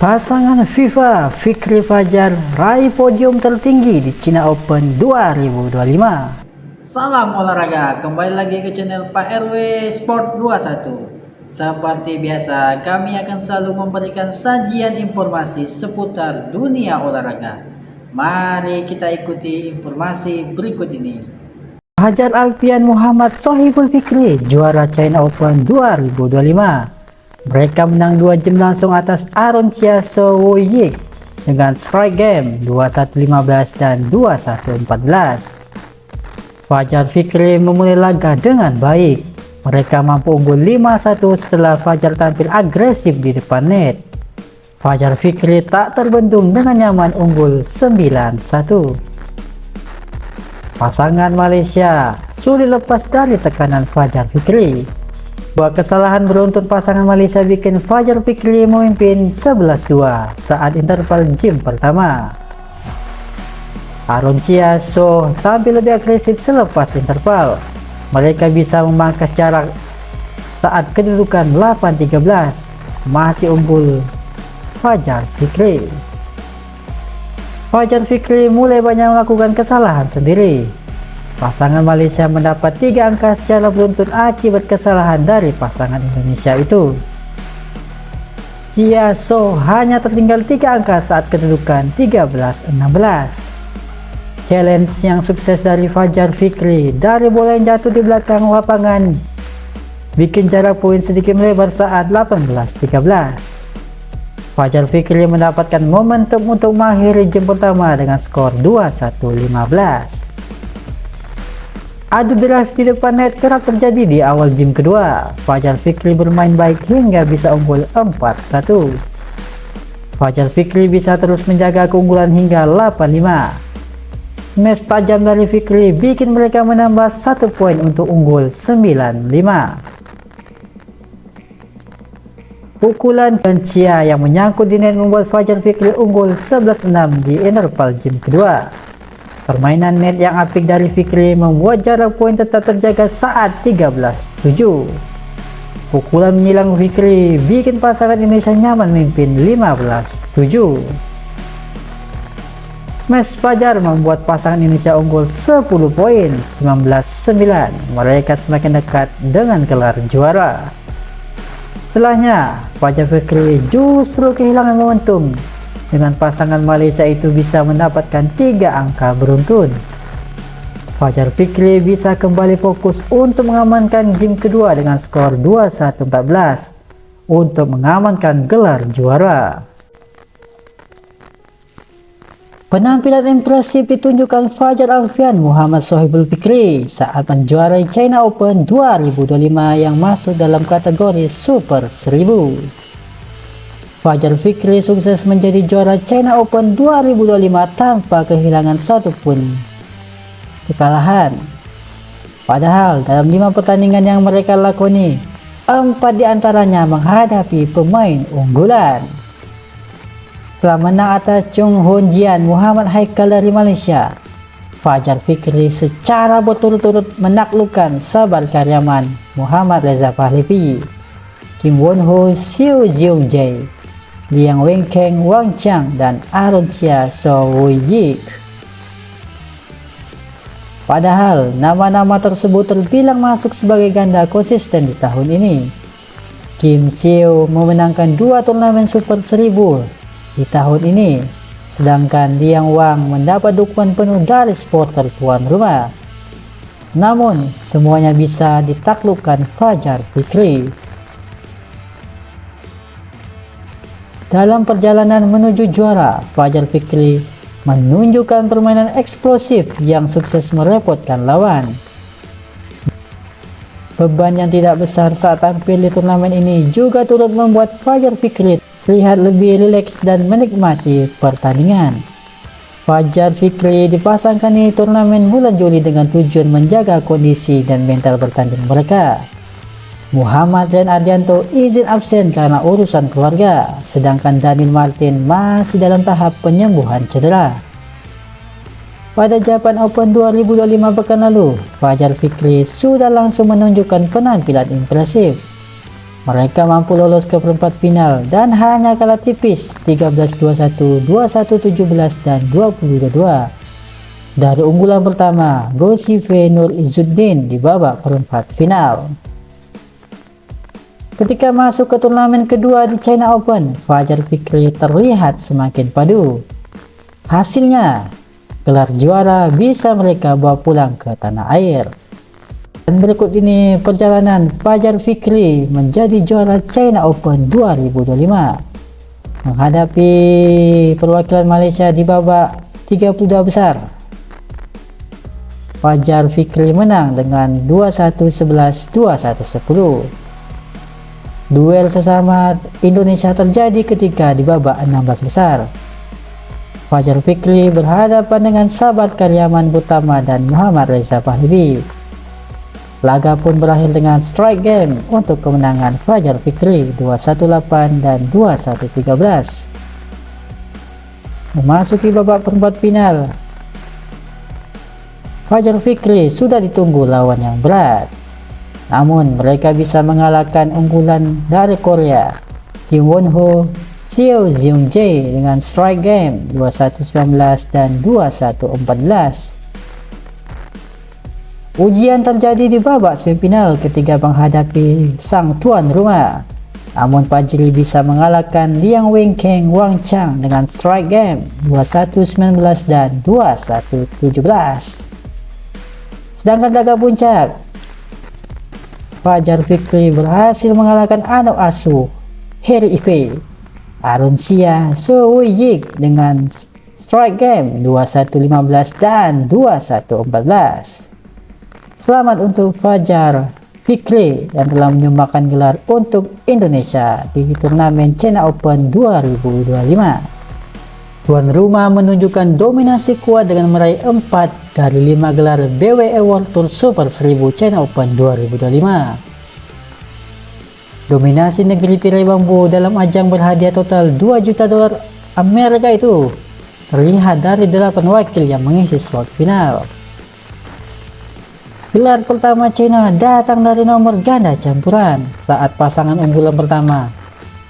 Pasangan FIFA Fikri Fajar raih podium tertinggi di China Open 2025. Salam olahraga, kembali lagi ke channel Pak RW Sport 21. Seperti biasa, kami akan selalu memberikan sajian informasi seputar dunia olahraga. Mari kita ikuti informasi berikut ini. Fajar Alfian Muhammad Sohibul Fikri juara China Open 2025. Mereka menang 2 game langsung atas Aaron Chia So Woo Yik dengan strike game 21-15 dan 21-14. Fajar Fikri memulai laga dengan baik. Mereka mampu unggul 5-1 setelah Fajar tampil agresif di depan net. Fajar Fikri tak terbendung dengan nyaman unggul 9-1. Pasangan Malaysia sulit lepas dari tekanan Fajar Fikri. Dua kesalahan beruntun pasangan Malaysia bikin Fajar Fikri memimpin 11-2 saat interval game pertama. Aaron Chia So tampil lebih agresif selepas interval. Mereka bisa memangkas jarak saat kedudukan 8-13, masih unggul Fajar Fikri. Fajar Fikri mulai banyak melakukan kesalahan sendiri. Pasangan Malaysia mendapat 3 angka secara beruntun akibat kesalahan dari pasangan Indonesia itu. Chia So hanya tertinggal 3 angka saat kedudukan 13-16. Challenge yang sukses dari Fajar Fikri dari bola yang jatuh di belakang lapangan bikin jarak poin sedikit melebar saat 18-13. Fajar Fikri mendapatkan momentum untuk mengakhiri game pertama dengan skor 21-15. Adu drive di depan net kerap terjadi di awal game kedua. Fajar Fikri bermain baik hingga bisa unggul 4-1. Fajar Fikri bisa terus menjaga keunggulan hingga 8-5. Smash tajam dari Fikri bikin mereka menambah 1 poin untuk unggul 9-5. Pukulan dan Chia yang menyangkut di net membuat Fajar Fikri unggul 11-6 di interval game kedua. Permainan net yang apik dari Fikri membuat jarak poin tetap terjaga saat 13-7. Pukulan menyilang Fikri bikin pasangan Indonesia nyaman memimpin 15-7. Smash Fajar membuat pasangan Indonesia unggul 10 poin 19-9. Mereka semakin dekat dengan gelar juara. Setelahnya, Fajar Fikri justru kehilangan momentum. Dengan pasangan Malaysia itu bisa mendapatkan 3 angka beruntun. Fajar Fikri bisa kembali fokus untuk mengamankan game kedua dengan skor 21-14 untuk mengamankan gelar juara. Penampilan impresif ditunjukkan Fajar Alfian Muhammad Sohibul Fikri saat menjuarai China Open 2025 yang masuk dalam kategori Super 1000. Fajar Fikri sukses menjadi juara China Open 2025 tanpa kehilangan satupun kekalahan. Padahal dalam 5 pertandingan yang mereka lakoni, 4 diantaranya menghadapi pemain unggulan. Setelah menang atas Chung Hoon Jian Muhammad Haikal dari Malaysia, Fajar Fikri secara berturut-turut menaklukkan Sabar Karyaman Muhammad Reza Pahlavi, Kim Won Ho Siu Jiung Jae, Liang Wenkeng Wang Chang, dan Aaron Chia So Woo Yik. Padahal nama-nama tersebut terbilang masuk sebagai ganda konsisten di tahun ini. Kim Seo memenangkan 2 turnamen Super 1000 di tahun ini, sedangkan Liang Wang mendapat dukungan penuh dari supporter tuan rumah. Namun semuanya bisa ditaklukkan Fajar Fikri. Dalam perjalanan menuju juara, Fajar Fikri menunjukkan permainan eksplosif yang sukses merepotkan lawan. Beban yang tidak besar saat tampil di turnamen ini juga turut membuat Fajar Fikri terlihat lebih rileks dan menikmati pertandingan. Fajar Fikri dipasangkan di turnamen bulan Juli dengan tujuan menjaga kondisi dan mental bertanding mereka. Muhammad dan Ardianto izin absen karena urusan keluarga, sedangkan Daniel Martin masih dalam tahap penyembuhan cedera. Pada Japan Open 2025 pekan lalu, Fajar Fikri sudah langsung menunjukkan penampilan impresif. Mereka mampu lolos ke perempat final dan hanya kalah tipis 13-21, 21-17, dan 20-22 dari unggulan pertama Gosife Nur Izzuddin di babak perempat final. Ketika masuk ke turnamen kedua di China Open, Fajar Fikri terlihat semakin padu. Hasilnya, gelar juara bisa mereka bawa pulang ke tanah air. Dan berikut ini perjalanan Fajar Fikri menjadi juara China Open 2025 menghadapi perwakilan Malaysia di babak 32 besar. Fajar Fikri menang dengan 21-11, 21-10. Duel sesama Indonesia terjadi ketika di babak 16 besar. Fajar Fikri berhadapan dengan Sabat Karyaman Butama dan Muhammad Reza Pahlavi. Laga pun berakhir dengan strike game untuk kemenangan Fajar Fikri 2-1-8 dan 2-1-13. Memasuki babak perempat final, Fajar Fikri sudah ditunggu lawan yang berat. Namun mereka bisa mengalahkan unggulan dari Korea, Kim Won Ho, Seo Zeung Jae dengan strike game 21-19 dan 21-14. Ujian terjadi di babak semifinal ketika menghadapi sang tuan rumah. Namun Fajri bisa mengalahkan Liang Wenkeng Wang Chang dengan strike game 21-19 dan 21-17. Sedangkan laga puncak, Fajar Fikri berhasil mengalahkan anak asuh Heri Ife, Arun Sia So Woo Yik dengan strike game 21-15 dan 21-14. Selamat untuk Fajar Fikri yang telah menyumbangkan gelar untuk Indonesia di turnamen China Open 2025. Tuan rumah menunjukkan dominasi kuat dengan meraih 4 dari 5 gelar BWE World Tour Super 1000 China Open 2025. Dominasi negeri tirai bambu dalam ajang berhadiah total 2 juta dolar Amerika itu terlihat dari 8 wakil yang mengisi slot final. Gelar pertama China datang dari nomor ganda campuran saat pasangan unggulan pertama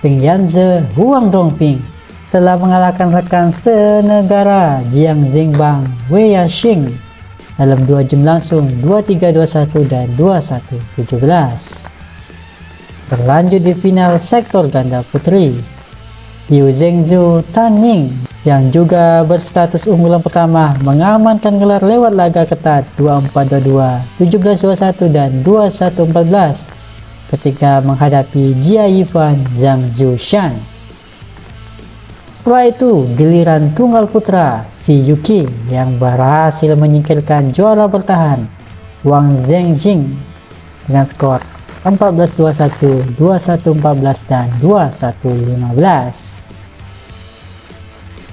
Peng Yanze Huang Dongping telah mengalahkan rekan senegara Jiang Zhengbang Wei Yashing dalam 2 game langsung 2-3, 2-1 dan 2-1, 17. Berlanjut di final sektor ganda putri, Liu Zhengzhou Tan Ning yang juga berstatus unggulan pertama mengamankan gelar lewat laga ketat 2-4, 2-2, 17-21 dan 21-14 ketika menghadapi Jia Yifan Zhang Zhushan. Setelah itu giliran tunggal putra Si Yuki yang berhasil menyingkirkan juara bertahan Wang Zhengjing dengan skor 14-21, 21-14 dan 21-15.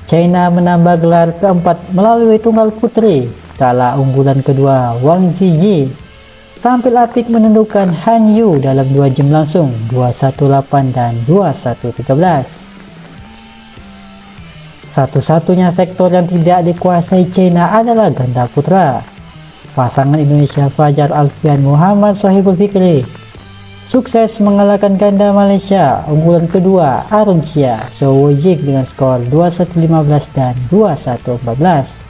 China menambah gelar keempat melalui tunggal putri kala unggulan kedua Wang Ziyi tampil apik menundukkan Han Yu dalam 2 game langsung 2-1-8 dan 2-1-13. Satu-satunya sektor yang tidak dikuasai China adalah ganda putra. Pasangan Indonesia Fajar Alfian Muhammad Sohibul Fikri sukses mengalahkan ganda Malaysia unggulan kedua Arun Sia So Woo Yik dengan skor 21-15 dan 21-14.